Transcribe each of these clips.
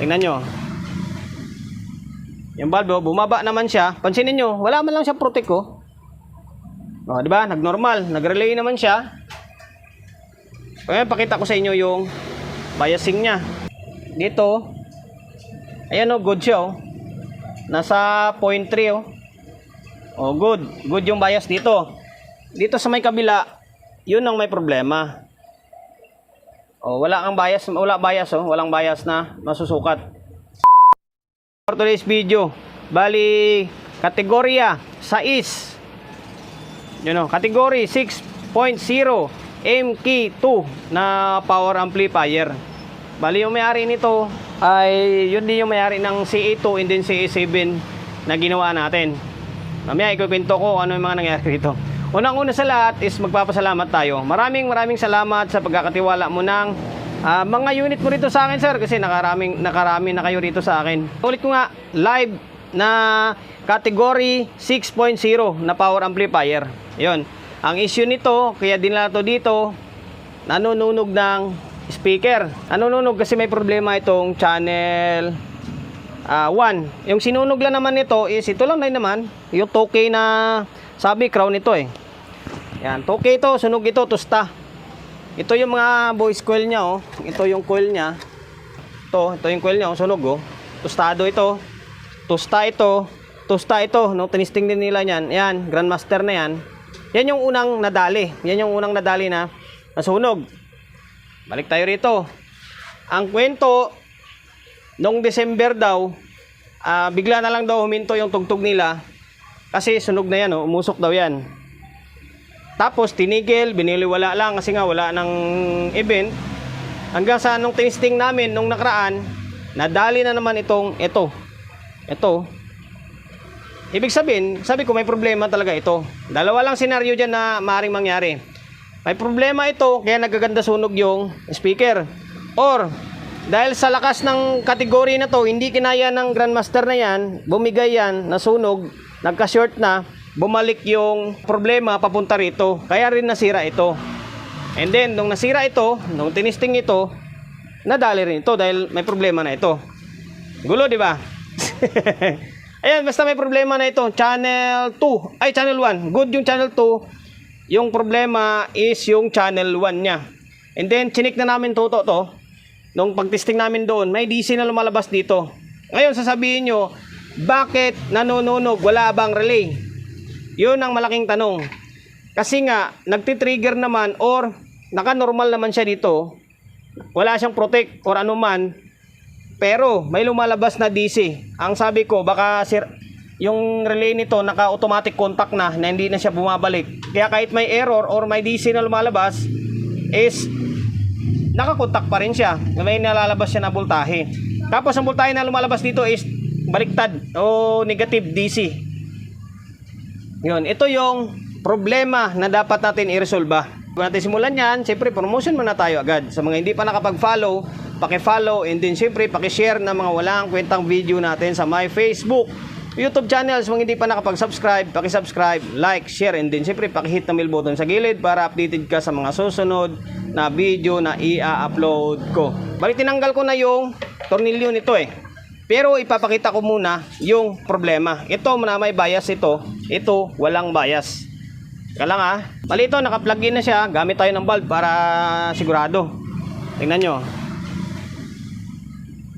Tingnan nyo. Yung valve, bumaba naman siya. Pansinin nyo, wala man lang siya protect ko. O, diba? Nag-normal. Nag-relay naman siya. Ngayon, pakita ko sa inyo yung biasing niya. Dito, ayan o, good siya o. Nasa 0.3 o. O, good. Good yung bias dito. Dito sa may kabila, yun ang may problema. O, wala kang bias. Wala bias o. Walang bias na masusukat. For today's video, bali, kategorya 6. Yun o, kategory 6.0 MK2 na power amplifier. Bali yung may-ari nito ay yun din yung may-ari ng CE2 and then CE7 na ginawa natin. Mamaya ikukwento ko ano yung mga nangyari dito. Unang-una sa lahat is magpapasalamat tayo. Maraming salamat sa pagkakatiwala mo ng mga unit mo rito sa akin, sir, kasi nakarami na kayo rito sa akin. Ulit ko nga, live na category 6.0 na power amplifier. Yun. Ang issue nito, kaya din lang ito dito, nanununog ng speaker. Nanununog kasi may problema itong channel 1. Yung sinunog lang naman nito is ito lang naman, yung 2K na sabi crown ito eh. Yan, 2K ito, sunog ito, tusta. Ito yung mga voice coil niya oh. Ito yung coil niya. Ito yung coil niya oh, sunog oh. Tostado ito. Tusta ito. Tusta ito, no? Tinisting din nila niyan. Yan, Grandmaster na yan. Yan yung unang nadali. Yan yung unang nadali na nasunog. Balik tayo rito. Ang kwento, noong December daw, bigla na lang daw huminto yung tugtog nila. Kasi sunog na yan, oh. Umusok daw yan. Tapos tinigil, biniliwala lang kasi nga wala ng event. Hanggang sa nung testing namin nung nakaraan, nadali na naman itong ito. Ibig sabihin, sabi ko may problema talaga ito. Dalawa lang senaryo dyan na maaaring mangyari. May problema ito kaya nagaganda sunog yung speaker. Or dahil sa lakas ng kategory na to, hindi kinaya ng Grandmaster na yan, bumigay yan, nasunog, nagka-short na, bumalik yung problema papunta rito. Kaya rin nasira ito. And then, nung nasira ito, nung tinisting ito, nadali rin ito dahil may problema na ito. Gulo, di ba? Ayan, basta may problema na ito. Channel 2, ay channel 1. Good yung channel 2. Yung problema is yung channel 1 niya. And then, chinik na namin to. Nung pagtesting namin doon, may DC na lumalabas dito. Ngayon, sasabihin nyo, bakit nanununog? Wala bang relay? Yun ang malaking tanong. Kasi nga, nagtitrigger naman or naka-normal naman siya dito. Wala siyang protect or anuman. Pero may lumalabas na DC. Ang sabi ko, baka yung relay nito naka-automatic contact na hindi na siya bumabalik. Kaya kahit may error or may DC na lumalabas, is naka-contact pa rin siya. May nalalabas siya na voltahe. Tapos ang voltahe na lumalabas dito is baliktad o negative DC. Yun, ito yung problema na dapat natin i-resolve. Kung natin simulan yan, siyempre promotion muna tayo agad. Sa mga hindi pa nakapag-follow, paki-follow and then siyempre paki-share ng mga walang kwentang video natin sa my Facebook, YouTube channel. Sa mga hindi pa nakapag-subscribe, paki-subscribe, like, share and then siyempre paki-hit na bell button sa gilid para updated ka sa mga susunod na video na i-upload ko. Bali tinanggal ko na yung tornilyo nito eh. Pero ipapakita ko muna yung problema. Ito na may bias ito walang bias. Kaya lang mali ito, naka-plug in na siya. Gamit tayo ng bulb para sigurado. Tingnan nyo.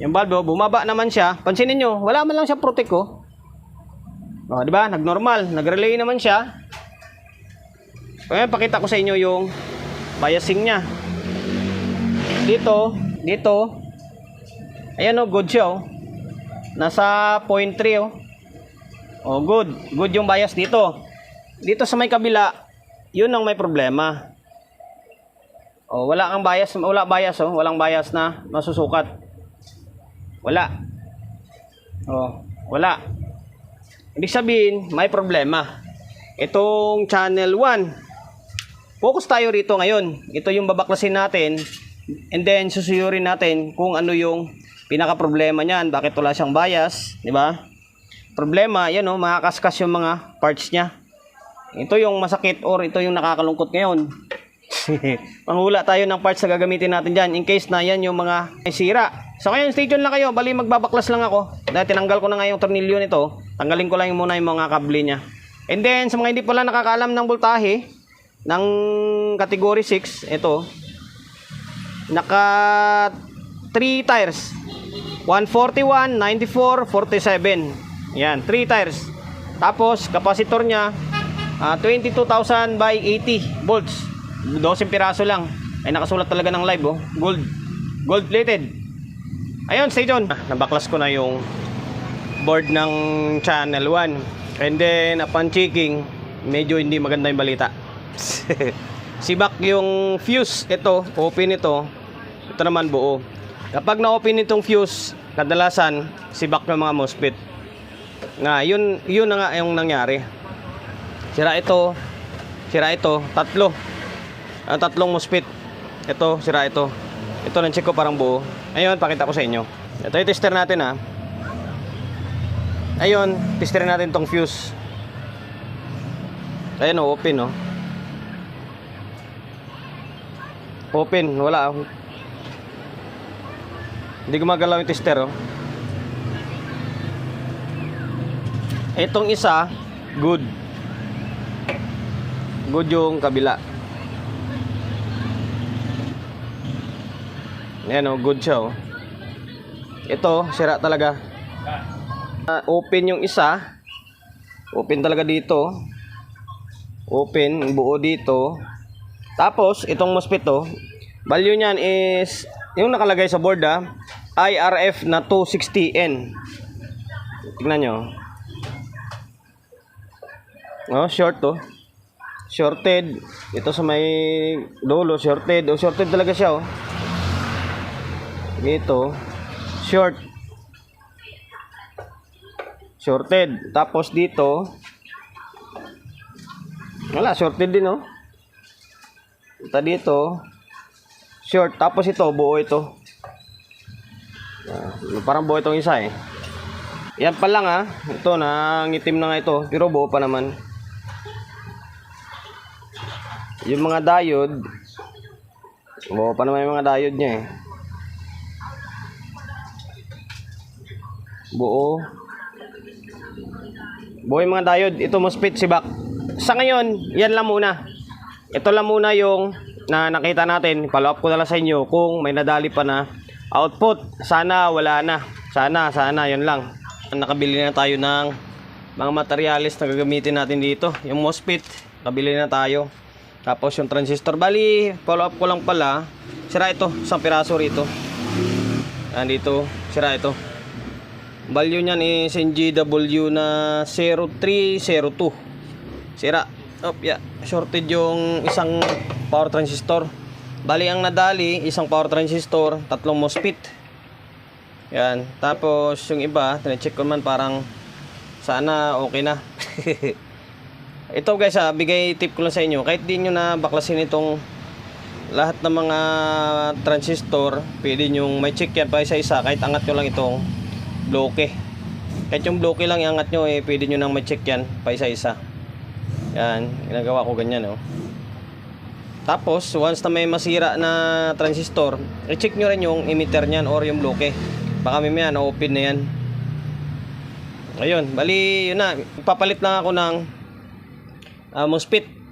Yung bulb, bumaba naman siya. Pansinin nyo, wala man lang siya protect ko. O, diba? Nag-normal. Nag-relay naman siya. Kaya pakita ko sa inyo yung biasing niya. Dito. Ayan o, good siya o. Nasa 0.3 o. O, good. Good yung bias dito. Dito sa may kabila, yun ang may problema. O, wala kang bias. Wala bias o. Walang bias na masusukat. Wala. O, wala. Ibig sabihin, may problema. Itong channel 1. Focus tayo rito ngayon. Ito yung babaklasin natin. And then, susuyurin natin kung ano yung pinaka-problema niyan. Bakit wala siyang bias. Diba? Problema, yan o. Makakaskas yung mga parts niya. Ito yung masakit or ito yung nakakalungkot ngayon. Panghula tayo ng parts na gagamitin natin dyan. In case na yan yung mga sira So ngayon, stay tuned lang kayo. Bali, magbabaklas lang ako. Dahil tinanggal ko na nga yung tornilyo nito. Tanggalin ko lang muna yung mga kable niya. And then, sa mga hindi pala nakakaalam ng voltahe, ng category 6, ito, naka 3 tires. 141, 94, 47. Yan, 3 tires. Tapos, capacitor niya, 22,000 by 80 volts. 12 piraso lang. Ay, nakasulat talaga ng live, oh. Gold plated. Ayun, stay tuned. Nabaklas ko na yung board ng channel 1. And then, upon checking, medyo hindi maganda yung balita. Sibak yung fuse. Ito, open ito. Ito naman buo. Kapag na-open itong fuse, kadalasan, sibak ng mga MOSFET. Nga, yun na nga yung nangyari. Sira ito, tatlong MOSFET. Ito, sira ito. Ito, na-check ko parang buo. Ayun, pakita ko sa inyo. Ito yung tester natin, ha. Ayun, testerin natin tong fuse. Ayun, open, oh. Open, wala, oh. Hindi gumagalaw yung tester, oh. Itong isa, good. Good yung kabila. Ayan, oh, good siya, oh. Ito, sira talaga. Open yung isa. Open talaga dito. Open, buo dito. Tapos, itong MOSFET to, value niyan is, yung nakalagay sa board, IRF na 260N. Tingnan nyo. Oh, short to. Shorted. Ito sa may dulo, shorted. Oh, shorted talaga siya, oh. Dito, short. Shorted. Tapos dito, wala, shorted din, oh. Ito dito, short. Tapos ito, buo ito. Parang buo itong isa, eh. Yan pa lang, ha. Ito, nangitim na nga ito. Pero buo pa naman. Yung mga diode, buo pa naman yung mga diode niya, eh. Buo yung mga diode. Ito MOSFET sibak. Sa ngayon, yan lang muna. Ito lang muna yung na nakita natin. Follow up ko na lang sa inyo kung may nadali pa na output. Sana wala na. Sana yun lang. Nakabili na tayo ng mga materials na gagamitin natin dito. Yung MOSFET, nakabili na tayo. Tapos yung transistor. Bali, follow up ko lang pala. Sira ito, isang piraso rito. Dito, sira ito. Value niyan is NGW na 0302. Sira. Yeah. Shorted yung isang power transistor. Bali ang nadali, isang power transistor, tatlong MOSFET. Yan. Tapos yung iba, tine-check ko man parang sana okay na. Ito guys, bigay tip ko lang sa inyo. Kahit di nyo na baklasin itong lahat ng mga transistor, pwede nyo may check yan pa isa-isa. Kahit angat nyo lang itong bloke. Kahit yung bloke lang iangat nyo, pwede nyo nang ma-check yan pa isa-isa. Yan, ginagawa ko ganyan, oh. Tapos, once na may masira na transistor, i-check nyo rin yung emitter nyan or yung bloke. Baka may na-open na yan. Ayun, bali, yun na. Ipapalit lang ako ng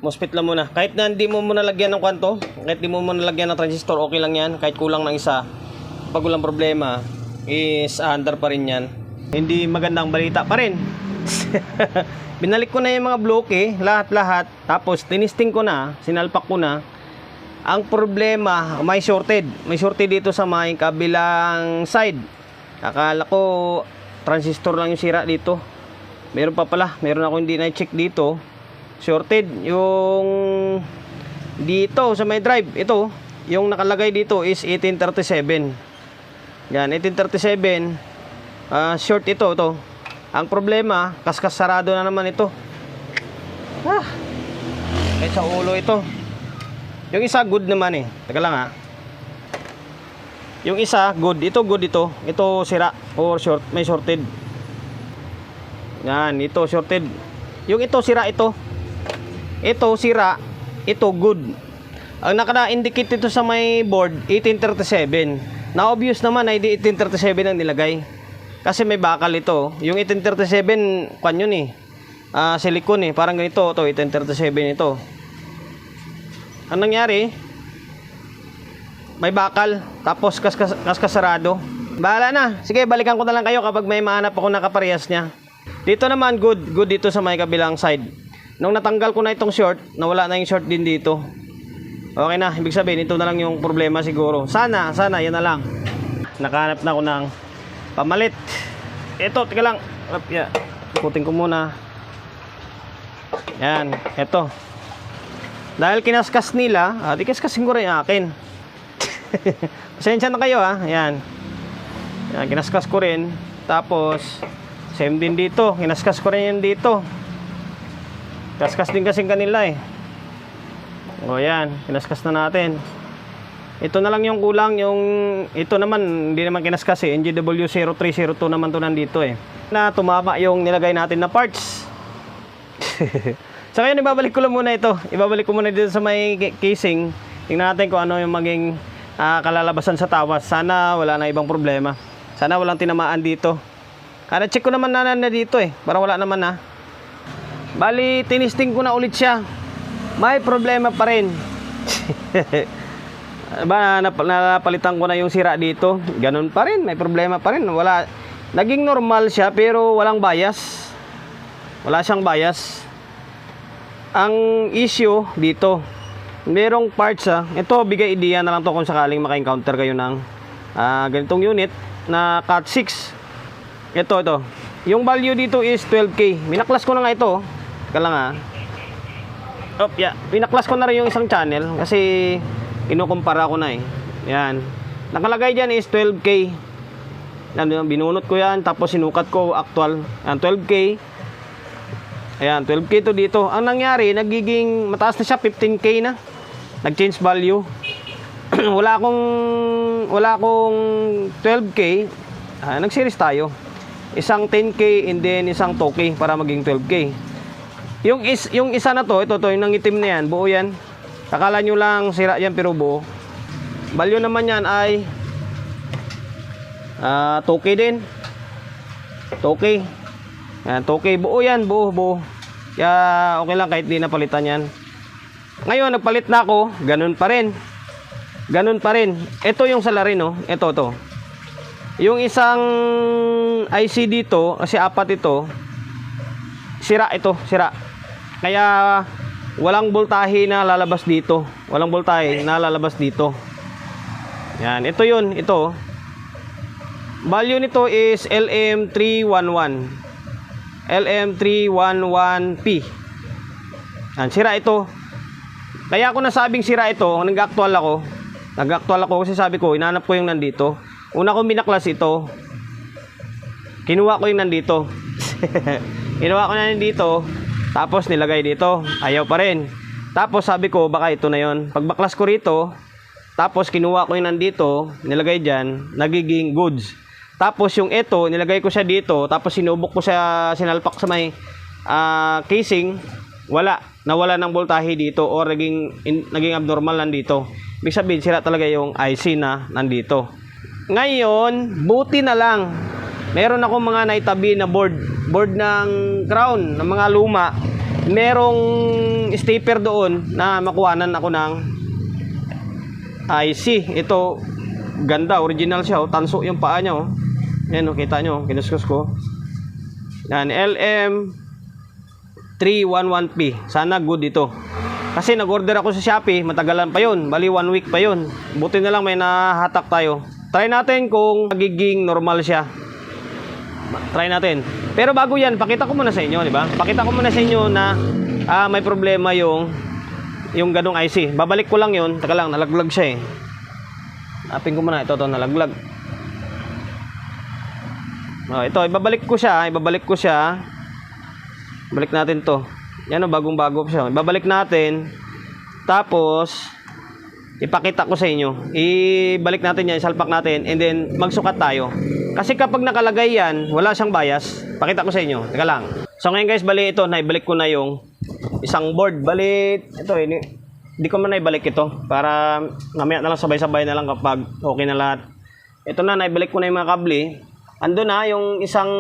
MOSFET lang muna. Kahit na hindi mo muna lagyan ng kwanto, kahit hindi mo muna lagyan ng transistor, okay lang yan. Kahit kulang ng isa, pag walang problema, is under pa rin yan. Hindi magandang balita pa rin. Binalik ko na yung mga bloke, lahat-lahat. Tapos tinisting ko na, sinalpak ko na. Ang problema, may shorted. May shorted dito sa may kabilang side. Akala ko transistor lang yung sira dito. Meron pa pala, meron ako hindi na-check dito. Shorted yung dito sa may drive. Ito, yung nakalagay dito is 1837. Yan, 1837. Short ito. Ang problema, kaskas sarado na naman ito. Kahit sa ulo ito. Yung isa good naman, eh. Teka lang, yung isa good. Ito good ito. Ito sira or short, may shorted. Yan, ito shorted. Yung ito sira ito. Ito sira, ito good. Ang naka-indicate ito sa may board 1837. Na-obvious naman na hindi 1837 ang nilagay. Kasi may bakal ito. Yung 1837, kwan yun eh. Silicone eh. Parang ganito, ito, 1837 ito. Ang nangyari, may bakal, tapos kaskasarado. Bahala na. Sige, balikan ko na lang kayo kapag may mahanap ako na kaparehas niya. Dito naman, good dito sa may kabilang side. Nung natanggal ko na itong short, nawala na yung short din dito. Okay na, ibig sabihin, ito na lang yung problema siguro. Sana, yan na lang. Nakahanap na ako ng pamalit. Ito, tika lang. Ikutin ko muna. Yan, ito. Dahil kinaskas nila, di kaskasin ko rin yung akin. Pasensya na kayo ha. Yan, kinaskas ko rin. Tapos, same din dito. Kinaskas ko rin yan dito. Kaskas din kasing kanila eh. O yan, kinaskas na natin. Ito na lang yung kulang. Ito naman, hindi naman kinaskas eh. NGW 0302 naman to nandito eh. Na tumama yung nilagay natin na parts. So ngayon, ibabalik ko lang muna ito. Ibabalik ko muna dito sa may casing. Tingnan natin kung ano yung maging kalalabasan sa tawas. Sana wala na ibang problema. Sana walang tinamaan dito. Check ko naman na dito eh. Parang wala naman na. Bali, tinisting ko na ulit siya. May problema pa rin. Napalitan ko na yung sira dito. Ganun pa rin, may problema pa rin. Wala. Naging normal siya pero walang bias. Wala siyang bias. Ang issue dito, merong parts ito, bigay idea na lang to kung sakaling maka-encounter kayo ng ganitong unit na Cat 6. Ito. Yung value dito is 12K. Minaklas ko na nga ito. Teka lang Pinaklas ko na rin yung isang channel kasi kinukumpara ko na eh. Yan. Nakalagay dyan is 12K. Binunot ko yan, tapos sinukat ko actual. Yan, 12K. Ayan, 12K to dito. Ang nangyari, nagiging mataas na siya, 15K na. Nag-change value. wala akong 12K. Nag-series tayo. Isang 10K and then isang 2K para maging 12K. Yung isa na to, ito yung nangitim na yan, buo yan. Akala nyo lang sira yan pero buo. Value naman yan ay 2K din. 2K. Yan, 2K, buo yan, buo. Kaya okay lang kahit di napalitan yan. Ngayon, nagpalit na ako, ganun pa rin. Ito yung salarin, no? Ito. Yung isang IC dito, kasi apat ito, sira. Kaya, walang voltahe na lalabas dito. Yan, ito. Value nito is LM311. LM311P. Yan, sira ito. Kaya ako nasabing sira ito, nag-actual ako kasi sabi ko, inanap ko yung nandito. Una ko binaklas ito. Kinuha ko yung nandito. Tapos nilagay dito. Ayaw pa rin. Tapos sabi ko, baka ito na yon. Pagbaklas ko rito, tapos kinuha ko yung nandito, nilagay dyan, nagiging goods. Tapos yung ito, nilagay ko siya dito, tapos sinubok ko siya, sinalpak sa may casing, nawala ng voltahe dito or naging abnormal nandito. Ibig sabihin, sira talaga yung IC na nandito. Ngayon, buti na lang, meron ako mga naitabi na board ng Crown, ng mga luma. Merong stepper doon na makuhanan ako ng IC. Ito, ganda, original siya, tanso yung paa niya. Yan, kita nyo, kinuskus ko. Yan, LM311P. Sana good ito. Kasi nag-order ako sa Shopee, matagalan pa yun. Bali 1 week pa yun. Buti na lang may nahatak tayo. Try natin kung magiging normal siya. Try natin. Pero bago yan, pakita ko muna sa inyo, di ba? Pakita ko muna sa inyo na may problema yung ganong IC. Babalik ko lang yun. Taka lang, nalaglag siya eh. Napin ko muna. Ito, nalaglag. Ito, ibabalik ko siya. Balik natin to. Yan o, bagong-bago siya. Ibabalik natin. Tapos, ipakita ko sa inyo. Ibalik natin yan, isalpak natin, and then magsukat tayo. Kasi kapag nakalagay yan, wala siyang bias. Pakita ko sa inyo. Teka lang. So ngayon guys, bali ito, naibalik ko na yung isang board. Bali, ito hindi ko man naibalik ito. Para mamaya na lang sabay-sabay na lang kapag okay na lahat. Ito na, naibalik ko na yung mga kable. Ando na yung isang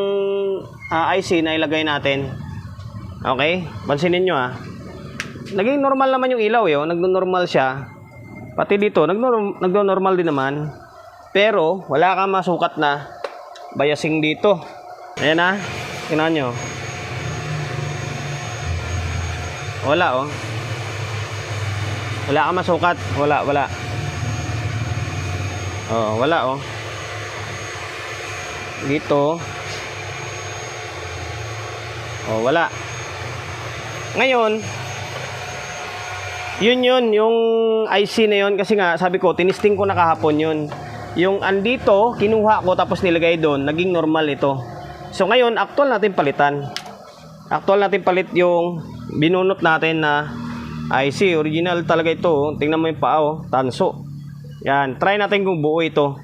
IC na ilagay natin. Okay? Pansinin nyo naging normal naman yung ilaw nagno-normal siya. Pati dito, nagno-normal din naman. Pero, wala kang masukat na biasing dito. Ayan tingnan nyo. Wala Wala kang masukat. Wala. Wala dito. Wala. Ngayon, yun yung IC na yun kasi nga sabi ko tinisting ko na kahapon yun. Yung andito kinuha ko tapos nilagay doon, naging normal ito. So ngayon actual natin palit yung binunot natin na IC. Original talaga ito. Tingnan mo yung paa tanso. Yan, try natin kung buo ito.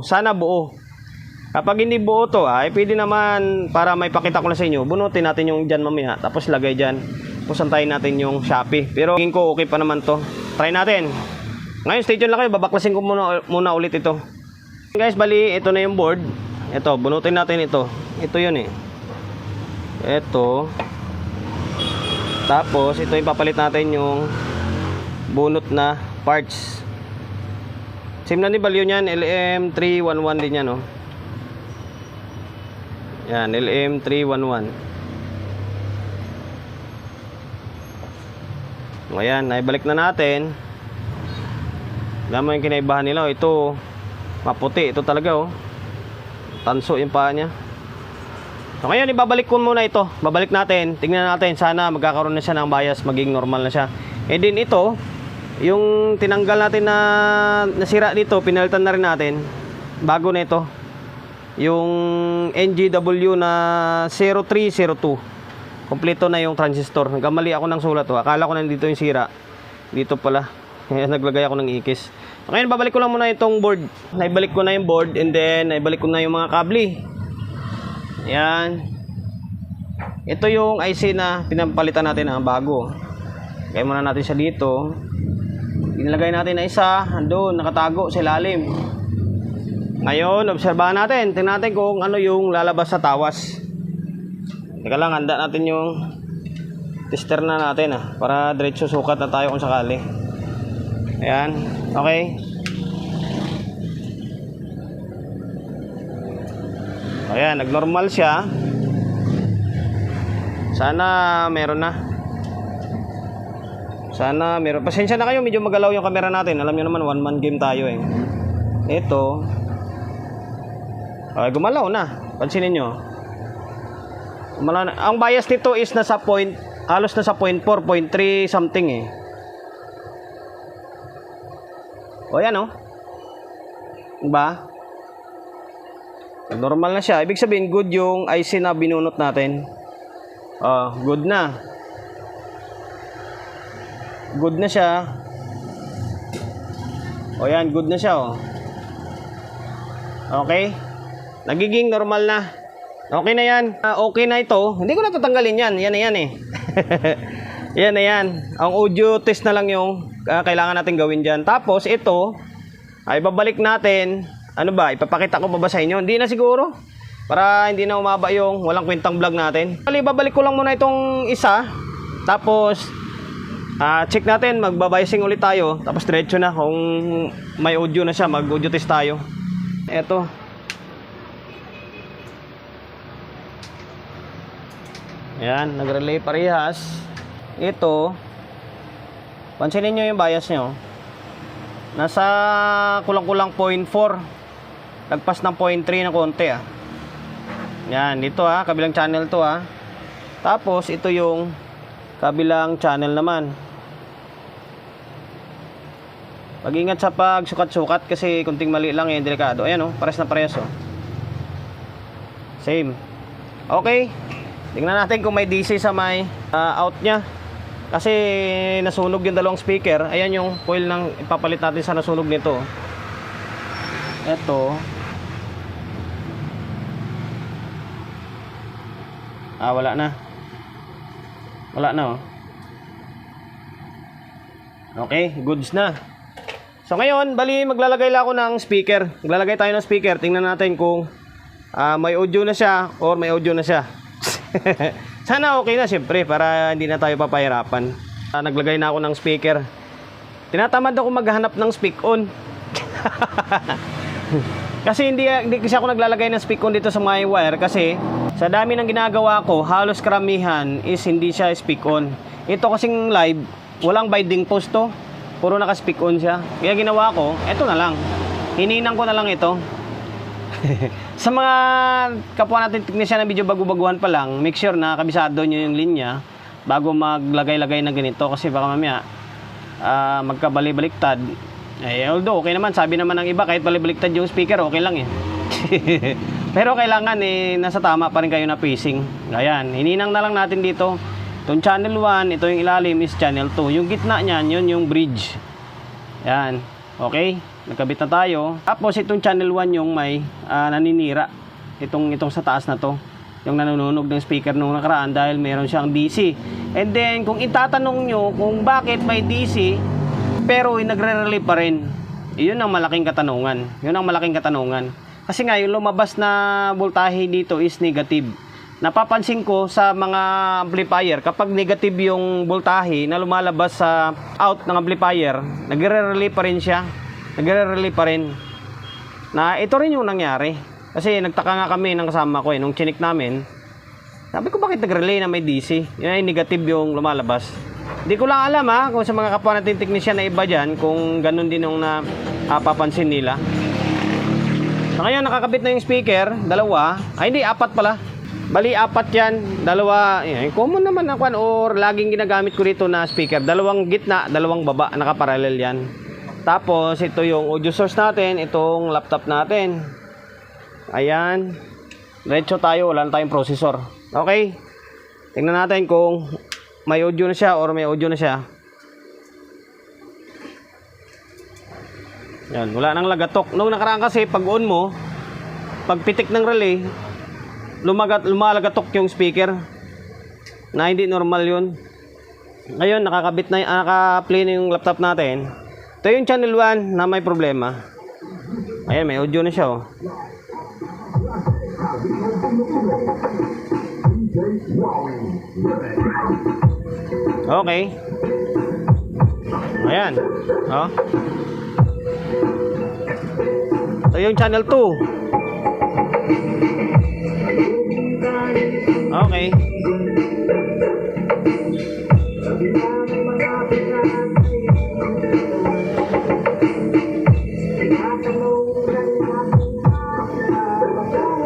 Sana buo. Kapag hindi buo to pwede naman para may pakita ko na sa inyo. Bunutin natin yung dyan mamaya. Tapos lagay dyan. Tapos antayin natin yung Shopee. Pero tingin ko okay pa naman to. Try natin. Ngayon stay tuned lang kayo. Babaklasin ko muna ulit ito. Guys, bali ito na yung board. Ito, bunutin natin ito. Ito yun Ito. Tapos ito yung papalit natin yung bunot na parts. Same na ni value niyan. LM311 din yan Yan, LM311. Ayan, naibalik na natin. Alam mo yung kinaibahan nila ito maputi, ito talaga tanso yung paa niya. So ngayon ibabalik ko muna ito. Babalik natin, tingnan natin. Sana magkakaroon na siya ng bias, maging normal na siya. And then ito, yung tinanggal natin na nasira dito, pinalitan na rin natin. Bago na ito, yung NGW na 0302. Kompleto na yung transistor. Nagkamali ako ng sulat akala ko nandito yung sira. Dito pala. Naglagay ako ng ikis. Ngayon babalik ko lang muna itong board. Naibalik ko na yung board and then naibalik ko na yung mga kable. Yan. Ito yung IC na pinapalitan natin bago. Kaya muna natin siya dito. Inilagay natin na isa. Andun, nakatago sa ilalim. Ngayon, obserbahan natin. Tingnan natin kung ano yung lalabas sa tawas. Teka lang, handa natin yung tester na natin para diretso sukat na tayo kung sakali. Ayan, okay. Ayan, nagnormal siya. Sana meron na. Pasensya na kayo, medyo magalaw yung camera natin. Alam nyo naman, one man game tayo Ito gumalaw na. Pansinin nyo. Gumalaw na. Ang bias nito is nasa point, halos nasa 0.4, 0.3 something yan diba? Normal na siya. Ibig sabihin good yung IC na binunot natin. Good na. Good na siya. Yan, good na siya Okay. Nagiging normal na. Okay na yan. Okay na ito. Hindi ko na tatanggalin yan. Yan na yan Yan na yan. Ang audio test na lang yung kailangan natin gawin dyan. Tapos ito, ay babalik natin. Ano ba? Ipapakita ko pa ba sa inyo? Hindi na siguro. Para hindi na umaba yung walang kwentang vlog natin. Babalik ko lang muna itong isa. Tapos, check natin. Magbabiasing ulit tayo. Tapos diretso na. Kung may audio na siya, mag-audio test tayo. Ito. Ayan, nag-relay parehas. Ito, pansinin nyo yung bias nyo. Nasa kulang-kulang 0.4. Lagpas ng 0.3 na konti Yan, dito kabilang channel to Tapos, ito yung kabilang channel naman. Mag-ingat sa pagsukat-sukat kasi kunting mali lang delikado. Ayan pares na parehas Same. Okay. Tingnan natin kung may DC sa may out nya. Kasi nasunog yung dalawang speaker. Ayan yung coil ng ipapalit natin sa nasunog nito. Ito. Wala na. Wala na Okay, goods na. So ngayon, bali maglalagay lang ako ng speaker. Maglalagay tayo ng speaker. Tingnan natin kung may audio na siya or may audio na siya. Sana okay na syempre para hindi na tayo papahirapan. Naglagay na ako ng speaker. Tinatamad ako maghanap ng speak on. Kasi hindi kasi ako naglalagay ng speak on dito sa my wire kasi sa dami ng ginagawa ko, halos karamihan is hindi siya speak on. Ito kasing live, walang binding post to. Puro naka-speak on siya. Kaya ginawa ko, eto na lang. Hininang ko na lang ito. Sa mga kapwa natin teknisyan ng video bago-baguhan pa lang, make sure na kabisado nyo yung linya bago maglagay-lagay na ganito kasi baka mamaya magkabali-baliktad. Although okay naman, sabi naman ng iba kahit bali-baliktad yung speaker, okay lang eh. Pero kailangan nasa tama pa rin kayo na pacing. Ayan, hininang na lang natin dito. Itong channel 1, ito yung ilalim is channel 2. Yung gitna niyan, yun yung bridge. Ayan, okay. Nagkabit na tayo. Tapos itong channel 1 yung may naninira. Itong sa taas na to. Yung nanununog ng speaker nung nakaraan dahil meron siyang DC. And then kung itatanong nyo kung bakit may DC pero nagre-relay pa rin, yun ang malaking katanungan. Yun ang malaking katanungan. Kasi nga yung lumabas na voltahe dito is negative. Napapansin ko sa mga amplifier, kapag negative yung voltahe na lumalabas sa out ng amplifier, nagre-relay pa rin siya. Nagre-relay pa rin. Na ito rin yung nangyari. Kasi nagtaka nga kami ng kasama ko nung chinik namin. Sabi ko bakit nag-relay na may DC? Yun ay negative yung lumalabas. Hindi ko lang alam kung sa mga kapwa natin teknisyan na iba dyan, kung ganun din yung napapansin nila. So ngayon nakakabit na yung speaker, dalawa. Ay hindi, apat pala. Bali, apat yan. Dalawa, common naman na kwan or laging ginagamit ko dito na speaker. Dalawang gitna, dalawang baba, nakaparallel yan. Tapos, ito yung audio source natin, itong laptop natin. Ayan. Diretso tayo, wala na tayong processor. Okay. Tingnan natin kung may audio na siya or may audio na siya. Yan, wala nang lagatok. Nung nakaraan kasi, pag on mo, pag pitik ng relay, lumalagatok yung speaker na hindi normal yun. Ngayon nakakabit na, naka-play na yung laptop natin. Ito yung channel 1 na may problema. Ayan, may audio na siya Okay. Ayan. Ito yung channel 2. Okay.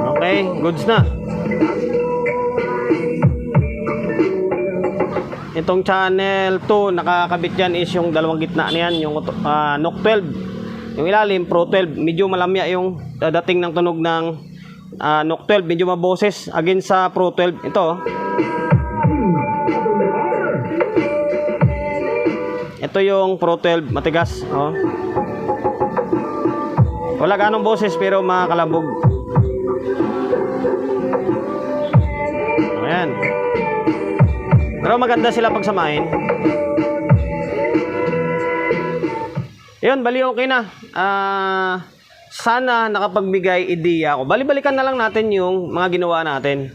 Okay, goods na. Itong channel 2, nakakabit yan is yung dalawang gitna na yan, yung NOC 12. Yung ilalim, Pro 12. Medyo malamya yung dating ng tunog ng NOC 12, medyo maboses against sa Pro 12. Ito yung Pro 12, matigas. Wala ganong boses pero makakalabog. Ayan. Pero maganda sila pagsamahin. Yun, bali okay na. Sana nakapagbigay ideya ako. Bali-balikan na lang natin yung mga ginawa natin.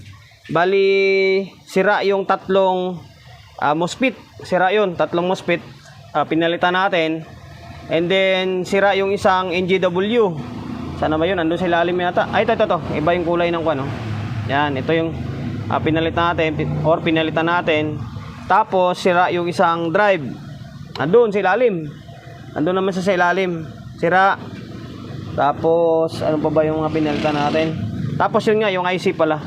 Bali, sira yung tatlong MOSFET. Sira yun, tatlong MOSFET. Pinalitan natin. And then, sira yung isang NGW. Sana ba yun? Andun sa ilalim yata. Ay, ito. Iba yung kulay ng kwan. Yan, ito yung pinalitan natin. Tapos, sira yung isang drive. Andun sa ilalim. Andun naman sa ilalim. Sira. Tapos, ano pa ba yung mga pinalitan natin? Tapos yun nga, yung IC pala.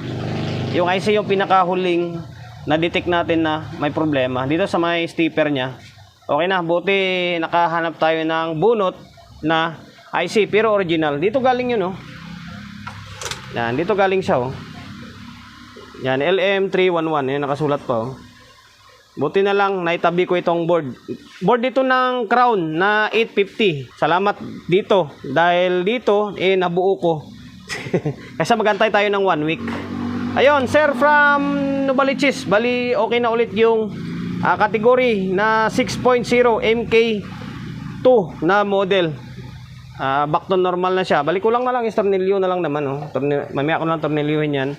Yung IC yung pinakahuling na-detect natin na may problema. Dito sa may stepper niya. Okay na, buti nakahanap tayo ng bunot na IC, pero original. Dito galing yun, Yan, dito galing siya, Yan, LM311. Yan, nakasulat pa, Buti na lang, naitabi ko itong board. Board dito ng Crown na 850. Salamat dito. Dahil dito, nabuo ko. Kasi magantay tayo ng 1 week. Ayun, sir from Novaliches. Bali, okay na ulit yung kategory na 6.0 MK2 2 na model. Back to normal na siya. Balik ko lang na lang, is tornilyo na lang naman. Oh. Mamaya ko lang tornilyuhin yan.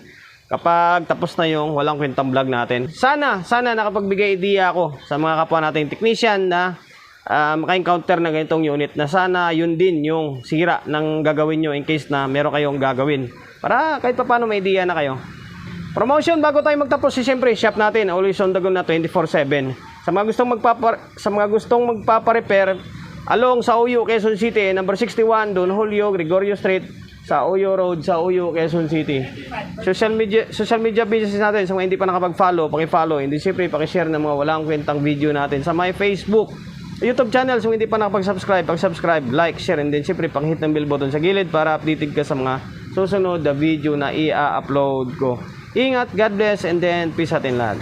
Kapag tapos na yung walang kwentang vlog natin. Sana nakapagbigay idea ako sa mga kapwa nating technician na maka-encounter na ganitong unit, na sana yun din yung sira ng gagawin nyo in case na meron kayong gagawin. Para kahit pa paano may idea na kayo. Promotion bago tayo magtapos, siyempre shop natin always on the go na 24/7. Sa mga gustong magpapa-repair along sa Uyo, Quezon City, number 61 Don Julio Gregorio Street, sa Uyo Road, sa Uyo, Quezon City. Social media pages natin, sa mga hindi pa nakapag-follow, paki-follow. Hindi siyempre paki-share ng mga walang kwentang video natin sa my Facebook, YouTube channel. So hindi pa nakapag-subscribe, pag-subscribe, like, share, and then siyempre pang-hit ng bell button sa gilid para updated ka sa mga susunod na video na i-upload ko. Ingat, God bless, and then peace atin lahat.